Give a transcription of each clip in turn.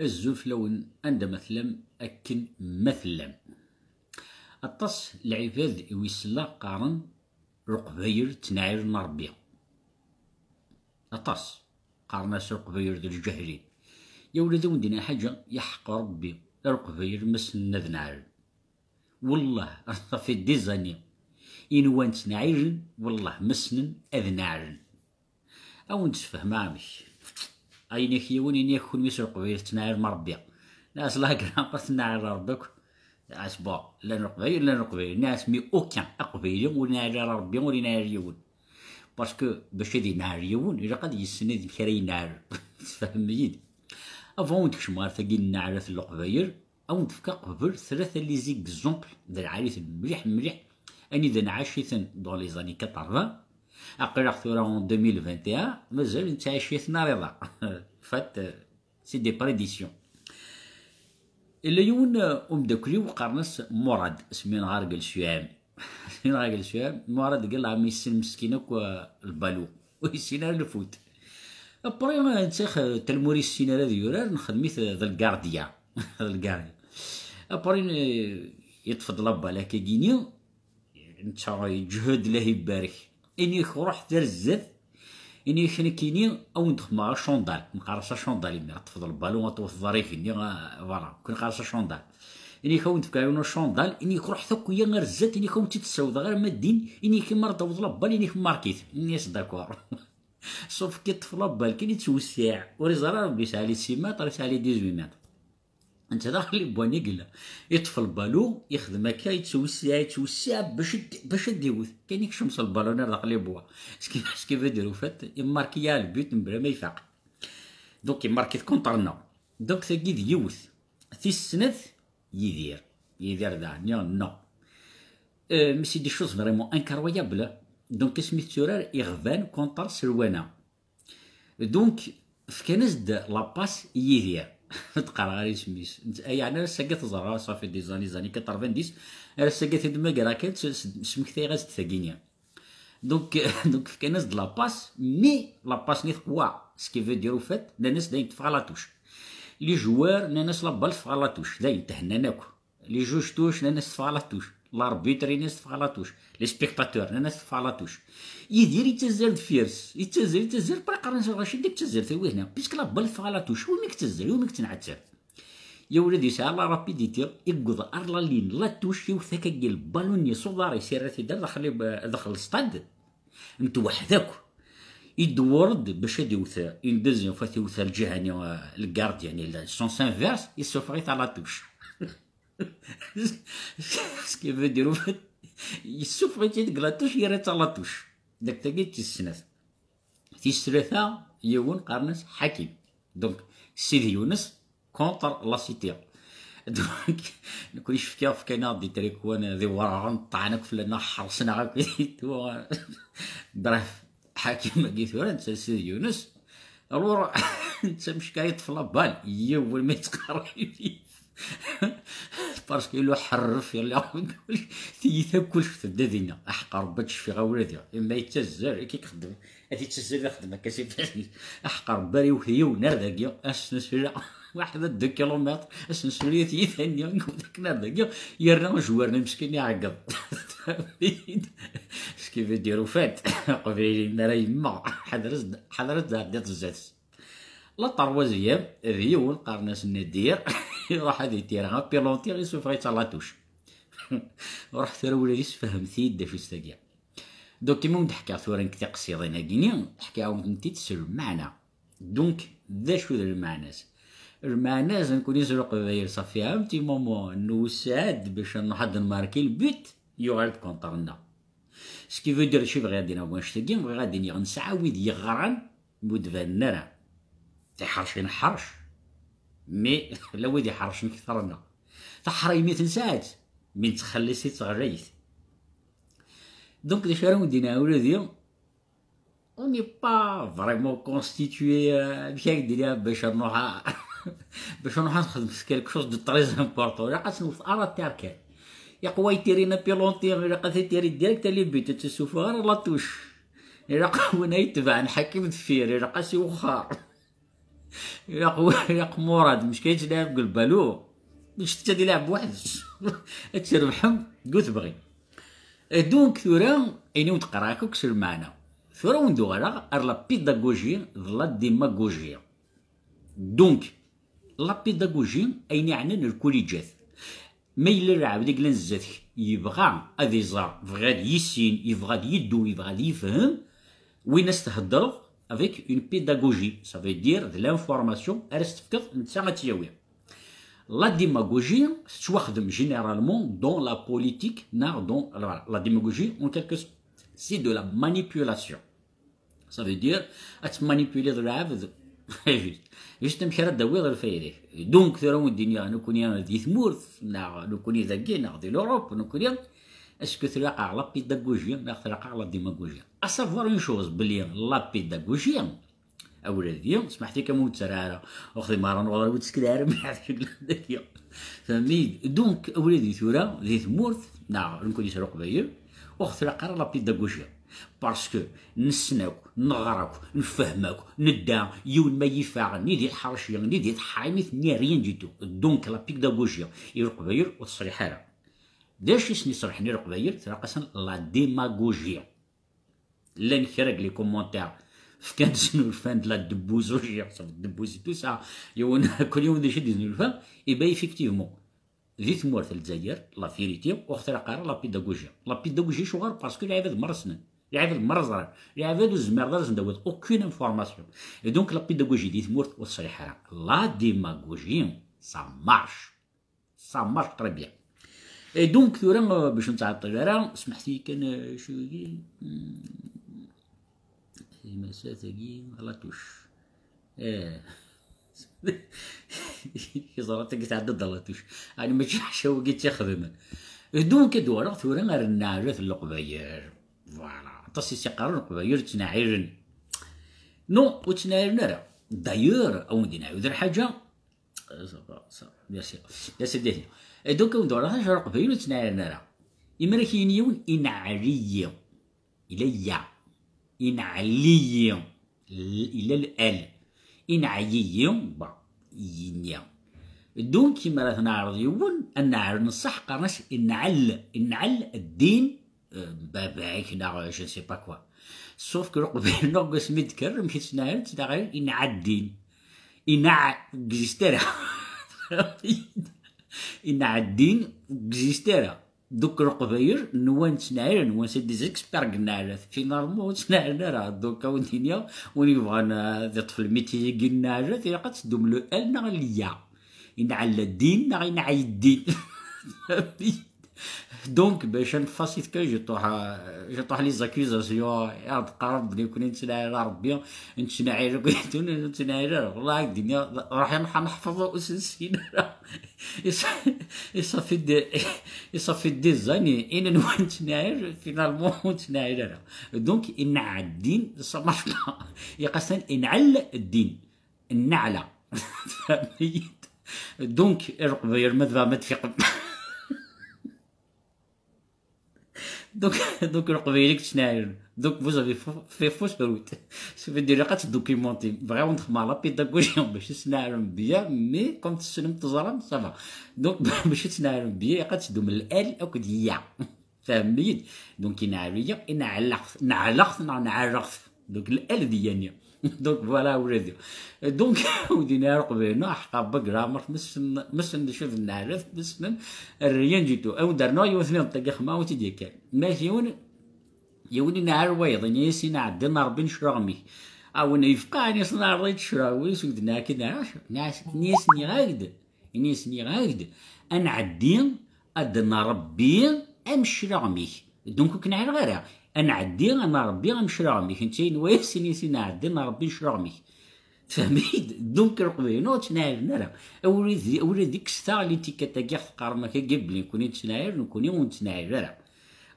الزوف لون عند مثلا أكن مثلا الطس العباد ويسلا قارن رقبير تنعير نربيا الطس قارناس رقبير ذو الجهلين يا ولد ودنا حاجة يحق ربي رقبير مسنا ذنعر والله في الديزانيا إن وانت نعير والله مسنا أذنعر أو نتفهم عامش أين يخيون إن يكون مسرق بير تنعير مربيا ناس لا كرامة تنعير ربك عسبا لا نقبير لا نقبير ناس مي أوكان أقبير ونعير ربي ونعير يون باسكو باش هادي نعير يون إلا قد يسند كري نعير تفهمين أفون تكشمار ثقي نعير في القبير أو نتفكا قبر ثلاثة لي زيك زومبل دا العريس مليح مليح أني دا نعاشيثن دون لي زاني 80 أقرأ ثورة 2021 مازال نتعاشيثنا رضا فات سي دي بريديسيون إلا يون داكلي وقارنس مراد اسمين غارقل شوام اسمين غارقل شوام مراد قال عمي السن مسكينك والبالو ويسينا الفوت أبري ما نتاخ تلموري السينا هذا يورار نخدميت ذا الكارديا الكارديا أبري يتفضل بالا كيجيني نتا يجهد له يبارك إني روح ترزت إني خنكيني أو ندخل شوندال نقارص شوندال إني تفضل بالو وطوف ظريف إني فوالا كون قارص شوندال إني كون تفكايونو شوندال إني روح ثقويا غير زات إني كون تتساوض غير مادين إني كيما رضا لبال إني ماركيت إني داكور صوف كي طفل بال كي توسع وريزرا ربي سالي سيمات راه سالي 18 متر انت داخل لي بواني قلا يطفل بالو يخدم هكا يتوسع باش ديوث كاين يكشمس البالون داخل لي بوا اسكي يديروا فات يماركيا البيت من بلا ما يفاق دونك يماركيت كونطرنا دونك ثقي ديوث في السنة يدير دا نو ماشي دي شوز فريمون انكرويابل دونك سميت تورار يغفان كونطر سروانه دونك فكانز لاباس يدير تقرا غير سميس يعني انا ساقات زرا صافي دي زاني 90 انا ساقات دما كراكل سمكتي غاز تاكينيا دونك فكانز لاباس مي لاباس ني قوا سكي في ديرو فات الناس داين تفغلاطوش لي جوار ناس لابال تفغلاطوش داين تهناناكو لي جوج توش ناس تفغلاطوش لاربيتري ناس تفغلاطوش لي سبيكتاتور ناس تفغلاطوش يدير يتزر فيرس يتزر برا قرن رشيد ديك تزر ثوي هنا بيسك لابال تفغلاطوش وميك تزر وميك تنعتر يا ولدي ساعه لا رابيديتي يقض ارلا لين لا توشي وثاك قال بالون يصدر يسير في داخل الستاد انت وحدك يدورد باش يدوث اندزيون فاتيوث الجهه الكارد يعني سونس انفيرس يسوفري على توش سكي فيديرو يسوفري تيدك لاتوش يريت على توش داك تاكي تيسناث تيسرثا يون قرنس حكيم دونك سيدي يونس كونتر لا سيتي دونك نكون شفكا في كاينه دي تريكوان ذي ورا طعنك فلنا حرصنا عاكيت برف حاكم قيت ورا انت سيدي يونس الورا انت مش كايطفل بال يول ما يتقرب باسكو لو حرف يلا نقول تيتا كلش تبدا دينا احق ربك تشفي غولادي اما يتزر كي يخدم هادي تزر يخدم هكا سي احق ربي وهي ونرداكيا اسنسرا واحد 2 كيلومتر اسنسرا ثانيه داك نرداكيا يرنا جوارنا مسكين يعقب كيف يديروا فات قبيل نرا يما حضرت دات الزات لا طروازيه ذيون قرناس ندير راح هذه ديرها بيلونتي غير سوف غيتلاطوش رحت راه ولادي فهمتي داش استاكيا دونك كيما نحكي ثورا كتي قصيدين هاكيني نحكي عاود انت تسر المعنى دونك ذا شو المعناس المعناس نكون يسرق غير صافي عمتي ماما نوسعد باش نحضر ماركي البيت يغالب كونطرنا سكي فو دير شي غادي نواش تاكي غادي غنسعاود يغران مودفان نرا تحرشين حرش مي لا ودي حرش كثرنا تحري 100 ساعات من تخلي سي تغريت دونك دي شارو دينا ولادي اوني با فريمون كونستيتوي بحال ديرها باش نروح نخدم في كالك شوز دو طريز امبورطون لا قاس نوصل على التركه يا قوي تيرينا بيلونتي لا قاس تيري ديريكت لي بيت تسوفها لا توش لا قونا يتبع نحكم الفير لا قاس وخار يا مراد مش كيتلعب قول بالو باش انت تلعب بوحدك تربحهم قلت بغي. دونك ثورا ايني وتقراك وكسر معنا ثورا وندو غالا لا بيداغوجي لا ديماغوجيا. دونك لا بيداغوجي ايني عنان الكوليجات ما يلا العبد يقلا نزات يبغى غادي يزار غادي يسين يبغى يدو يبغى يفهم وين استهدروا avec une pédagogie, ça veut dire de l'information رستفكر نتا غتياوي. La démagogie تخدم généralement dans la politique, dans la démagogie en quelque sorte c'est de la manipulation. Ça veut dire manipuler العبد juste تمشي راه داوي غير فايدك. دونك ثرا الدنيا نكوني دي ثمورث نكوني ذاكي دي لوروب نكوني اسكو تلاقى لا بيداغوجيا لا تلاقى لا ديماغوجيا. اسافوار اون شوز بلي لا بيداغوجيا اولادي سمحتي كموت سراره اختي مارون والله وتسكدار من فهمي. دونك اولادي ثورا ذي ثمورث نكوني سرق باير اختي لاقى لا بيداغوجيا باسكو نسناك نغرك نفهمك ندا يون ما يفاع ني دي الحرشيه ني دي حايمث ني ريان جيتو. دونك لا بيداغوجيا يرق باير وتصريحها داش يسني صرحني القبايل تراقصن لا ديماغوجيا لا نكرق لي كومونتير فكان شنو الفان لا دبوزوجيا صافي الدبوزي تو سا يون كل يوم ديشي ديزني الفان ايبا ايفيكتيفمون ذي ثمورث الجزائر لا فيريتي واخترا قرا لا بيداغوجيا. لا بيداغوجيا شو غير باسكو العباد مرسنا العباد مرزر العباد الزمار دارز ندوز اوكين انفورماسيون. اي دونك لا بيداغوجي دي ثمورث والصريحه لا ديماغوجيا سا مارش تري بيان. اي دونك ثورا باش نتعطل راه سمحتي كان شويه المسا تاكي لا توش زرات كتعدد لا توش يعني ماشي حشاوكي تخدم. دونك دوار ثورا غير النعرة القباير فوالا تصي سيقارن القباير تنعيرن نو وتنعيرن راه دايور او ندير حاجه يا سيدي. دونك ندورها شرق بينو تنايرنا راه إما كاينيون إنعلية إليا إنعلية إلى الآل إنعيية با ينيا. دونك كيما راه نعرض يون النعر نصح قرناش إنعل الدين باباك نا جو سي با كوا سوف كو قبيل نوغ سميت كر مشيت تناير تناير إنع الدين إنع كزيستيرا إنع الدين كزيستيرا. دوك القباير نوان تناير نوان سي دي زيكسبير قلنا فينالمون تناير راه دوكا ودنيا وني بغانا ذي طفل ميتي قلنا راه قد تدوم لو ال نغ ليا إنعل الدين نغ إنعي الدين. دونك باش نفاسيت كا جطوح لي زاكيزاسيون يا تقرب بلي كوني نتناير ربي نتناير نتناير والله الدنيا راح نحفظ اساسين يصافي دي زاني ان نوان تناير فينالمون نتناير. دونك إنع الدين صمشنا يقصن إنعل الدين النعلة. دونك القباير ماذا ما تفيق دوك القبايلك تناير دوك فوزافي في فوس بروت سوف دير قات دوكيمونتي بغاو نخدم على بيداغوجي باش تسنعرم بيا مي كوم تسلم تزرم صافا. دونك باش تسنعرم بيا قات تدوم الال او كديا فهميت. دونك نعريا نعرخ دونك الال ديالنا دونك فوالا ولادي. دونك ودينا رقبينا حقا بقرامر مسن نشوف نعرف مسن الريان جيتو او درنا يوثني طاقي خما وتيدي كان ماشي يوني نعر ويض نيسي نعدنا ربي نشرغمي او يفقعني صنع ريت شراوي سودنا كده ناس نيسني غايد انا عدين ادنا ربي امشرغمي. دونك كنعر غيرها انا عدي انا ربي غنشرغمي انتي نويس نيسي نعدي انا ربي نشرغمي فهميت. دونك رقبينو تنايرنا راه اولي ديك الساعه اللي تيكاتاكي قارما كيقبلي كوني تناير نكوني ونتناير راه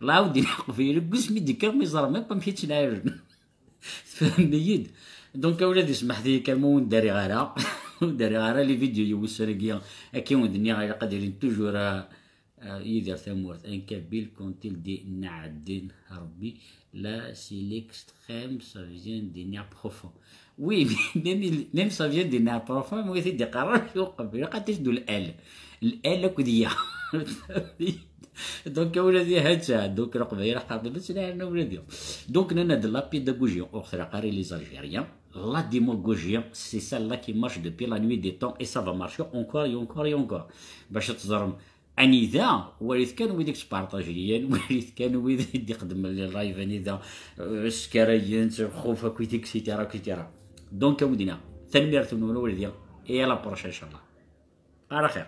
لا ودي رقبينو قسمي ديك مي زرمي مشي تناير فهميت. دونك اولادي سمح لي كمون داري غيرها لي فيديو يوسرقيا اكي ودنيا غير قادرين توجور يدير ثمورت ان كابيل كونتيل دي نعدين ربي لا سي ليكستريم سا فيان دي نيا بروفون. وي ميم سا فيان دي نيا بروفون مو يدي قرار يوقف قد تجدو الآلة كودية. دونك ولادي هادشا دوك القبايل حاطين بس انا ولادي. دونك نانا دو لا بيداغوجي اوخترا قاري لي زالجيريان. La démagogie, c'est celle-là qui marche depuis la nuit des temps et ça va marcher encore et encore et encore. باش تزرم انذا وريث كان ويديك تبارطاجيين وريث كان ويدي يقدم لي اللايف انذا سكرايين خوفا كويتيك سيتيرا كيتيرا. دونك ودينا ثنميرتو ولدي اي لا بروش ان شاء الله على خير.